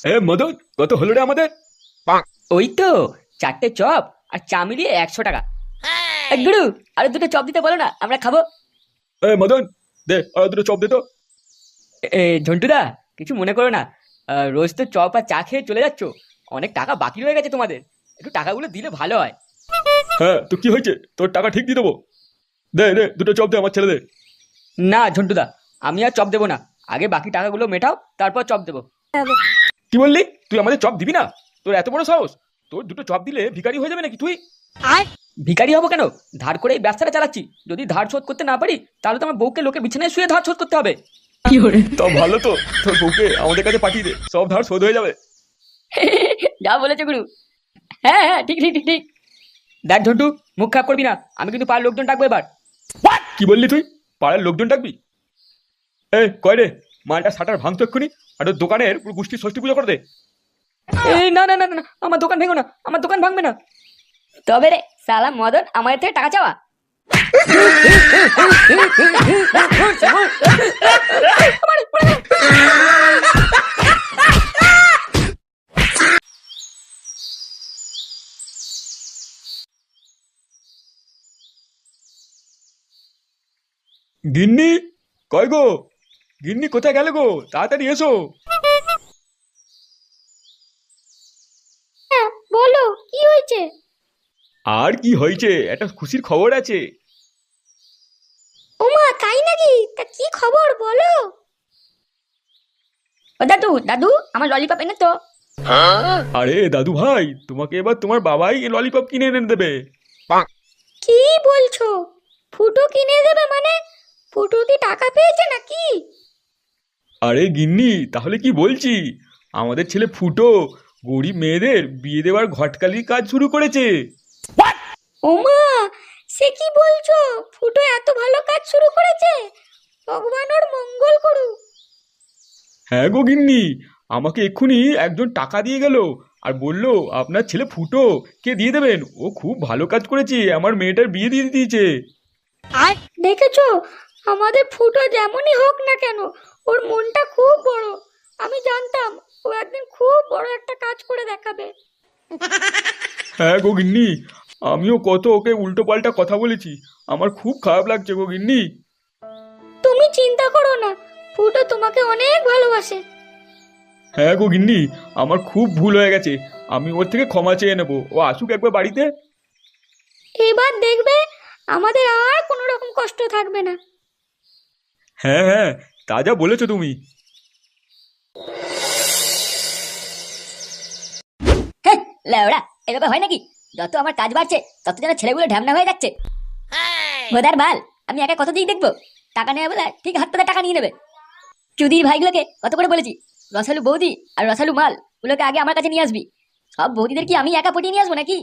এ মদন, কত হলো রে আমাদের? ওই তো 4টে চপ আর চা মিলিয়ে 100 টাকা। গুরু, আরো 2টো চপ দিতে বলো না, আমরা খাবো। এ মদন, দে আর দুটো চপ দে তো। ঝন্টুদা, কিছু মনে করো না। রোজ তো চপ আর চা খেয়ে চলে যাচ্ছ, অনেক টাকা বাকি রয়ে গেছে তোমাদের, একটু টাকাগুলো দিলে ভালো হয়। হ্যাঁ, তো কি হয়েছে, তোর টাকা ঠিক দিয়ে দেবো। দে দে দুটো চপ দে আমার ছেলে, দে। না ঝন্টুদা, আমি আর চপ দেবো না, আগে বাকি টাকাগুলো মেটাও, তারপর চপ দেবো। কি বললি? তুই আমাদের চপ দিবি না? তোর এত বড় সাহস! তোর দুটো চপ দিলে ভিখারি হয়ে যাবে নাকি তুই? ভিখারি হবো কেন? ধার করে এই ব্যবসাটা চালাচ্ছি, যদি ধার শোধ করতে না পারি তাহলে তো আমার বউকে লোকে বিছানায় শুয়ে ধার শোধ করতে হবে। তা ভালো তো, তোর বউকে আমাদের কাছে পাঠিয়ে দে, সব ধার শোধ হয়ে যাবে। যা বলেছে গুরু। হ্যাঁ হ্যাঁ, ঠিক ঠিক ঠিক ঠিক। দেখ ঝন্টু, মুখ খারাপ করবি না, আমি কিন্তু পাড়ার লোকজন ডাকবো এবার। কি বললি তুই? পাড়ার লোকজন ডাকবি? এ কয় রে, মালটা শাটার ভাঙতো এক্ষুনি, আর ওর দোকানের পুরো গোষ্ঠী ষষ্ঠী পুজো করে দে। এই না না না না, আমার দোকান ভেঙো না, আমার দোকান ভাঙবে না। তবে রে সালা মদন আমাদের থেকে টাকা চাওয়া। গিন্নি, কয় গো? গিন্নি কোথায় গেলে গো? তাড়াতাড়ি এসো। হ্যাঁ বলো, কি হয়েছে? আর কি হয়েছে, একটা খুশির খবর আছে। ওমা, তাই নাকি? তা কি খবর বলো। ও দাদু দাদু, আমার ললিপপ এনে তো। আরে দাদু ভাই, তোমাকে এবার তোমার বাবাই ললিপপ কিনে এনে দেবে। কি বলছো? ফুটো কিনে দেবে মানে? ফুটো কি টাকা পেয়েছে নাকি? আরে গিন্নি, তাহলে কি বলছি, আমাদের ছেলে ফুটো গরিব মেয়েদের বিয়ে দেওয়ার ঘটকালির কাজ শুরু করেছে। ওমা, সে কি বলছো? ফুটো এত ভালো কাজ শুরু করেছে? ভগবান ওর মঙ্গল করুক। হ্যাঁ গো গিন্নি, আমাকে এক্ষুনি একজন টাকা দিয়ে গেল আর বলল আপনার ছেলে ফুটো কে দিয়ে দেবেন, ও খুব ভালো কাজ করেছে, আমার মেয়েটার বিয়ে দিয়ে দিয়েছে। আর দেখেছো, আমাদের ফুটো যেমনই হোক না কেন, ওর মনটা খুব বড়। আমি জানতাম ও একদিন খুব বড় একটা কাজ করে দেখাবে। হ্যাঁ গো গিন্নি, আমিও কত ওকে উল্টো পাল্টা কথা বলেছি, আমার খুব খারাপ লাগছে গো গিন্নি। তুমি চিন্তা করো না, ফুটো তোমাকে অনেক ভালোবাসে। হ্যাঁ গো গিন্নি, আমার খুব ভুল হয়ে গেছে, আমি ওর থেকে ক্ষমা চেয়ে নেবো, ও আসুক একবার বাড়িতে। এবার দেখবে আমাদের আর কোনো রকম কষ্ট থাকবে না। হ্যাঁ হ্যাঁ, তা যা বলেছো তুমি। হ্যাঁ লেওড়া, এভাবে হয় নাকি? যত আমার কাজ বাড়ছে তত যেন ছেলেগুলো ঢ্যামনা হয়ে যাচ্ছে। বোধার বাল, আমি একা কত দিক দেখবো? টাকা নেবে বলে ঠিক হাত পাতে টাকা নিয়ে নেবে। চুদির ভাইগুলোকে কত করে বলেছি, রসালু বৌদি আর রসালু মাল গুলোকে আগে আমার কাছে নিয়ে আসবি। সব বৌদিদের কি আমি একা পটিয়ে নিয়ে আসবো নাকি?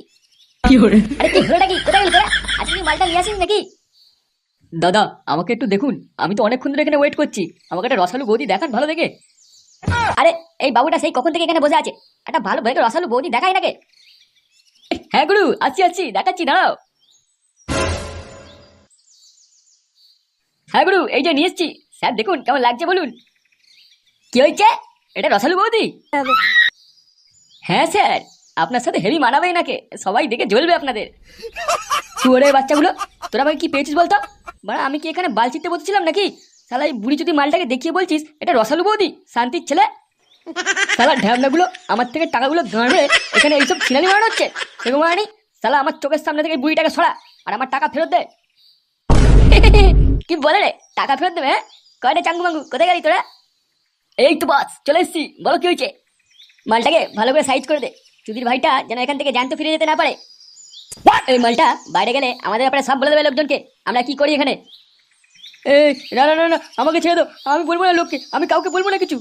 আরে কি হলো নাকি, কোথায় গেল তোরা? আজকে কি মালটা নিয়ে আসিস নাকি? দাদা, আমাকে একটু দেখুন, আমি তো অনেকক্ষণ ধরে এখানে ওয়েট করছি, আমাকে একটা রসালু বৌদি দেখান ভালো দেখে। আরে এই বাবুটা সেই কখন থেকে এখানে বসে আছে, একটা ভালো দেখে রসালু বৌদি দেখাই নাকি? হ্যাঁ গুরু, আসছি আসছি, দেখাচ্ছি, দাঁড়াও। হ্যাঁ গুরু, এই যে নিয়ে এসছি, স্যার দেখুন কেমন লাগছে বলুন। কি হয়েছে? এটা রসালু বৌদি? হ্যাঁ স্যার, আপনার সাথে হেভি মানাবে নাকি, সবাই দেখে জ্বলবে আপনাদের। শুয়োরের বাচ্চাগুলো, তোরা ভাই কি পেয়েছিস বলতো? মানে আমি কি এখানে বাল চিত্তে বসেছিলাম নাকি? শালা এই বুড়ি যদি মালটাকে দেখিয়ে বলছিস এটা রসালু বৌদি, শান্তির ছেলে। শালা ঢ্যামনাগুলো আমার থেকে টাকাগুলো গাঁড়ে এখানে এইসব ছিনালি মারানো হচ্ছে, সেরকম মারানি। শালা আমার চোখের সামনে থেকে বুড়িটাকে সরা আর আমার টাকা ফেরত দে। কি বলে রে, টাকা ফেরত দেবে? হ্যাঁ, কয়টা চাঙ্গু মাঙ্গু, কোথায় গেলি তোরা? এই তো বাস চলে এসছি, বলো কি হয়েছে? মালটাকে ভালো করে সাইজ করে দে, চুদির ভাইটা যেন এখান থেকে জ্যান্ত ফিরে যেতে না পারে। এই মালটা বাইরে গেলে আমাদের ব্যাপারে সব বলে দেবে লোকজনকে আমরা কি করি এখানে। এই না না না না, আমাকে ছেড়ে দাও, আমি বলবো না লোককে, আমি কাউকে বলবো না কিছু।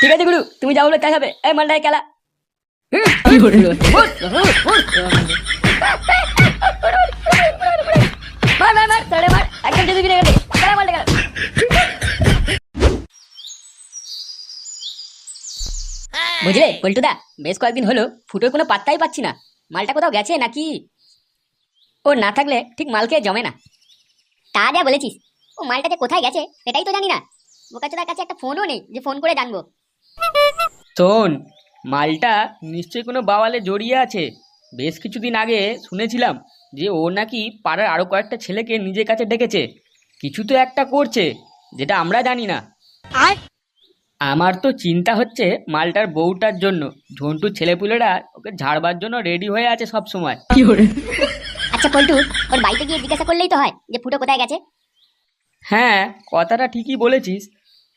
ঠিক আছে গুরু, তুমি যা বলো তাই হবে। এই মালটাকে খেলা। মার মার মার, তাড়ে মার, একদম যদি ফিরে গেলে খেলা মালটা খেলা। বুঝলে পল্টুদা, বেশ কয়েকদিন হলো ফুটোর কোনো পাত্তাই পাচ্ছি না, মালটা কোথাও গেছে নাকি? ও না থাকলে ঠিক মাল খেয়ে জমে না। তা যা বলেছিস, ও মালটা যে কোথায় গেছে সেটাই তো জানি না। বোকাচোদার কাছে একটা ফোনও নেই যে ফোন করে জানবো। শোন, মালটা নিশ্চয়ই কোনো বাওয়ালে জড়িয়ে আছে। বেশ কিছুদিন আগে শুনেছিলাম যে ও নাকি পাড়ার আরো কয়েকটা ছেলেকে নিজের কাছে ডেকেছে। কিছু তো একটা করছে, যেটা আমরা জানি না। আমার তো চিন্তা হচ্ছে মালটার বউটার জন্য। ঝন্টুর ছেলেপুলেরা ওকে ঝাড়বার জন্য রেডি হয়ে আছে সব সময়। আচ্ছা পল্টু, ওর বাড়িতে গিয়ে জিজ্ঞাসা করলেই তো হয় যে ফুটো কোথায় গেছে। হ্যাঁ, কথাটা ঠিকই বলেছিস।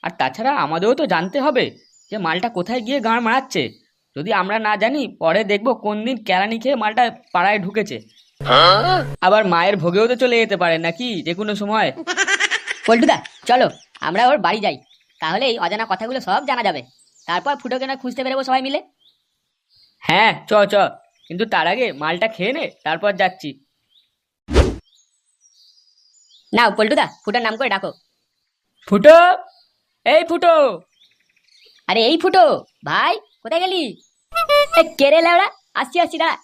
আর তাছাড়া আমাদেরও তো জানতে হবে যে মালটা কোথায় গিয়ে গাঁড় মারাচ্ছে। যদি আমরা না জানি, পরে দেখবো কোন দিন কেরানি খেয়ে মালটা পাড়ায় ঢুকেছে। আবার মায়ের ভোগেও তো চলে যেতে পারে নাকি যে কোনো সময়। পল্টুদা, চলো আমরা ওর বাড়ি যাই, তাহলেই অজানা কথাগুলো সব জানা যাবে। তারপর ফুটোকে না খুঁজতে বেরোবো সবাই মিলে। হ্যাঁ, চ চ, কিন্তু তার আগে মালটা খেয়ে নে, তারপর যাচ্ছি। নাও পল্টুদা, ফুটোর নাম করে ডাকো। ফুটো, এই ফুটো। আরে এই ফুটো ভাই, কোথায় গেলি? এ, কে রে লেওড়া? আসছি আসছি, দাঁড়া।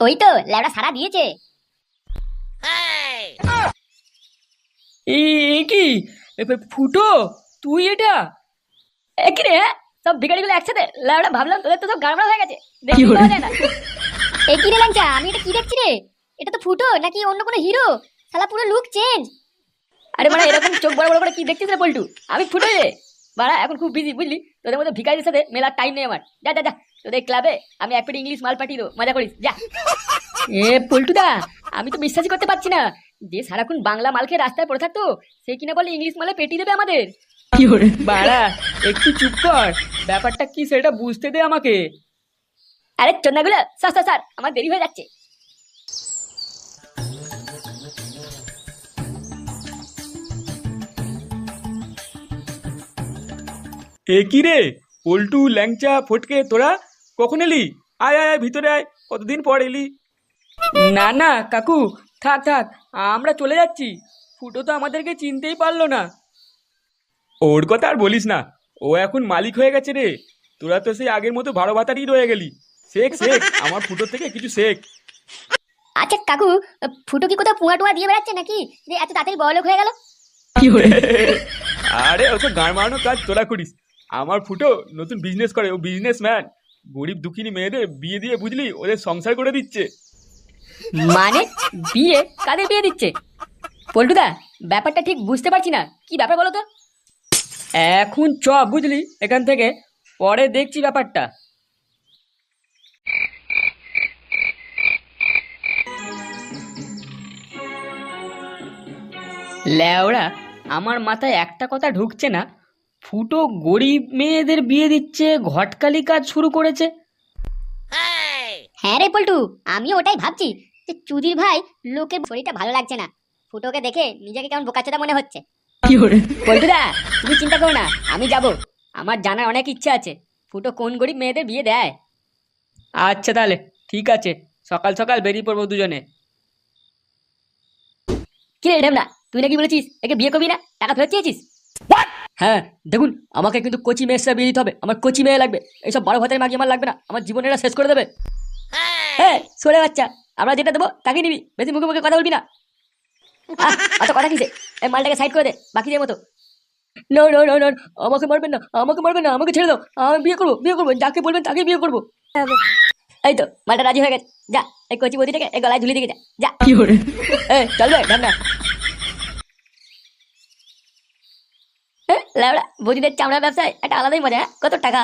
ওই তো লেওড়া সারা দিয়েছে। এই কি ফুটো, তুই এটা? এ কি রে, সব ভিখারিগুলো একসাথে? লেওড়া ভাবলাম তোদের তো সব গাড়মাড়া হয়ে গেছে, দেখি পাওয়া যায় না। এ কি রে ল্যাংচা, আমি এটা কি দেখছি রে? এটা তো ফুটো নাকি অন্য কোনো হিরো? শালা পুরো লুক চেঞ্জ। আরে মানে এরকম চোখ বড় বড় করে কি দেখছিস রে পল্টু? আমি ফুটো রে বাড়া, এখন খুব বিজি বুঝলি। তোদের মতো ভিখারিদের সাথে মেলার টাইম নেই আমার। যা যা যা, তোদের ক্লাবে আমি এক পেটি ইংলিশ মাল পাঠিয়ে দেবো, মজা করিস যা। এ পল্টুদা, আমি তো বিশ্বাসই করতে পারছি না যে সারাক্ষণ বাংলা মাল খেয়ে রাস্তায় পড়ে থাকতো, সে কিনা বলে ইংলিশ মালে পেটি দেবে আমাদের। বাড়া, একটু চুপ কর। ব্যাপারটা কি সেটা বুঝতে দে আমাকে। আরে চন্দাগুলো, স্যার স্যার স্যার, আমার দেরি হয়ে যাচ্ছে। এ কি রে, পল্টু, ল্যাংচা, ফটকে, তোরা কখন এলি? আয় আয় আয়, ভিতরে আয়, কতদিন পর এলি। না না কাকু, থাক থাক, আমরা চলে যাচ্ছি। ফুটো তো আমাদেরকে চিনতেই পারলো না। ওর কথা আর বলিস না, ও এখন মালিক হয়ে গেছে রে। তোরা তো সেই আগের মতো ভাড়া ভাতারই রয়ে গেলি। শেখ শেখ, আমার ফুটোর থেকে কিছু শেখ। আচ্ছা কাকু, ফুটো কি কোথাও পুয়া টুয়া দিয়ে বেড়াচ্ছে নাকি যে এত তাড়াতাড়ি বড়লোক হয়ে গেল? আরে ওসব গান মারানোর কাজ তোরা করিস। আমার ফুটো নতুন বিজনেস করে, ও বিজনেসম্যান। গরিব দুঃখিনী মেয়েদের বিয়ে দিয়ে বুঝলি ওদের সংসার করে দিচ্ছে। মানে বিয়ে? কাদের বিয়ে দিচ্ছে? পল্টুদা, ব্যাপারটা ঠিক বুঝতে পারছি না, কি ব্যাপার বলো তো? এখন চ বুঝলি এখান থেকে, পরে দেখছি ব্যাপারটা। ল্যাওড়া, আমার মাথায় একটা কথা ঢুকছে না। ফুটো গরিব মেয়েদের বিয়ে দিচ্ছে, ঘটকালি কাজ শুরু করেছে। হ্যাঁ রে পল্টু, আমিও ওটাই ভাবছি যে চুদির ভাই লোকের শরীরটা ভালো লাগছে না, ফুটোকে দেখে নিজেকে কেমন বোকাচোদা মনে হচ্ছে। পল্টুদা, তুমি চিন্তা করো না, আমি যাব। আমার জানার অনেক ইচ্ছা আছে ফুটো কোন গরিব মেয়েদের বিয়ে দেয়। আচ্ছা তাহলে ঠিক আছে, সকাল সকাল বেরিয়ে পড়বো দুজনে। কি রে ঢেমনা, তুই নাকি বলেছিস একে বিয়ে করবি না, টাকা ফেরত চেয়েছিস? হ্যাঁ দেখুন, আমাকে কিন্তু কচি মেয়ের সাথে বিয়ে দিতে হবে। আমার কচি মেয়ে লাগবে, এইসব বড় ভাতের মাগি আমার লাগবে না। আমার জীবন এরা শেষ করে দেবে। হ্যাঁ সরে বাচ্চা, আমরা যেটা দেবো তাকে নিবি, বেশি মুখে মুখে কথা বলবি না। অত কথা কিসে, এই মালটাকে সাইড করে দে বাকিদের মতো। না না না না, আমাকে মারবেন না, আমাকে মারবেন না, আমাকে ছেড়ে দাও। আমি বিয়ে করবো, বিয়ে করবো, যাকে বলবেন তাকে বিয়ে করবো। এই তো মালটা রাজি হয়ে গেছে, যা এই কচি বদিটাকে এই গলায় ঝুলিয়ে দিকে যা যা। চলবে ঢামনা। লেবড়া, বদিদের চামড়া ব্যবসায় একটা আলাদাই মজা। কত টাকা,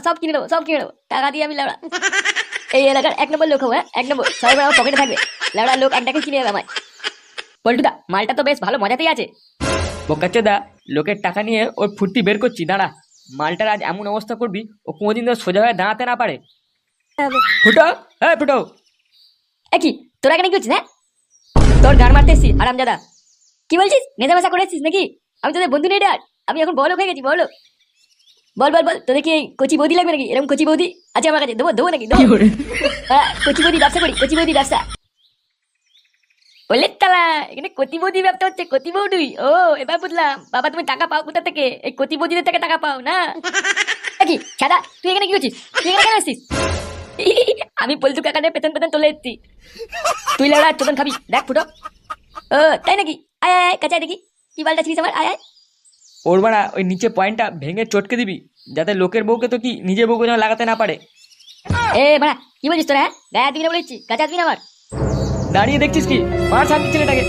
সব কিনে নেবো, সব কিনে নেবো, টাকা দিয়ে আমি লেবড়া এই এলাকার 1 নম্বর লোক হবো। 1 নম্বর, সবাই আমার পকেটে থাকবে। লেবড়া লোক একটাকে কিনে নেবে আমায়। পল্টুদা, মালটা তো বেশ ভালো মজাতেই আছে। বোকাচ্চোদা, লোকের টাকা নিয়ে ওর ফুর্তি বের করছি, দাঁড়া। মালটার আজ এমন অবস্থা করবি ও কোনোদিন তো সোজা হয়ে দাঁড়াতে না পারে। ফুটো, হ্যাঁ ফুটো। কি তোরা এখানে কি করছিস? হ্যাঁ, তোর গান মারতে এসছি আরামজাদা। কি বলছিস, নেশা করে এসছিস নাকি? আমি তোদের বন্ধু নেই, আমি এখন বড়লোক হয়ে গেছি, বড়লোক। বল বল বল, তোদের কি এই কচি বৌদি লাগবে নাকি? এরকম কচি বৌদি আছে আমার কাছে, দেবো দেবো নাকি? দেবো। কচি বৌদি ব্যবসা করি, কচি বৌদি ব্যবসা। বললে তালা, এখানে কচি বৌদি ব্যবসা হচ্ছে, কচি বৌদি। ও এবার বুঝলাম, বাবা তুমি টাকা পাও কোথা থেকে? এই কচি বৌদিদের থেকে টাকা পাও না? কি ছাদা, তুই এখানে কি করছিস? তুই এখানে কেন আসছিস? আমি পল্টু কাকানের পেছন পেছন চলে এসেছি। তুই লেড়া চোদন খাবি, দেখ ফুটো। ও তাই নাকি? আয় আয় আয়, কাছে আয় দেখি কি বালটা ছিলিস আমার। আয় আয়। ওর বাড়া ওই নিচে পয়েন্টটা ভেঙে চটকে দিবি, যাতে লোকের বউকে তো কি নিজের বউকে যেন লাগাতে না পারে। এ মারা কি বলছিস তোরা? হ্যাঁ গায়ে হাত দিবি না বলেছি, কাছে আসবি না আমার। দাঁড়িয়ে দেখছিস কি? মার শান্তি ছেলেটাকে।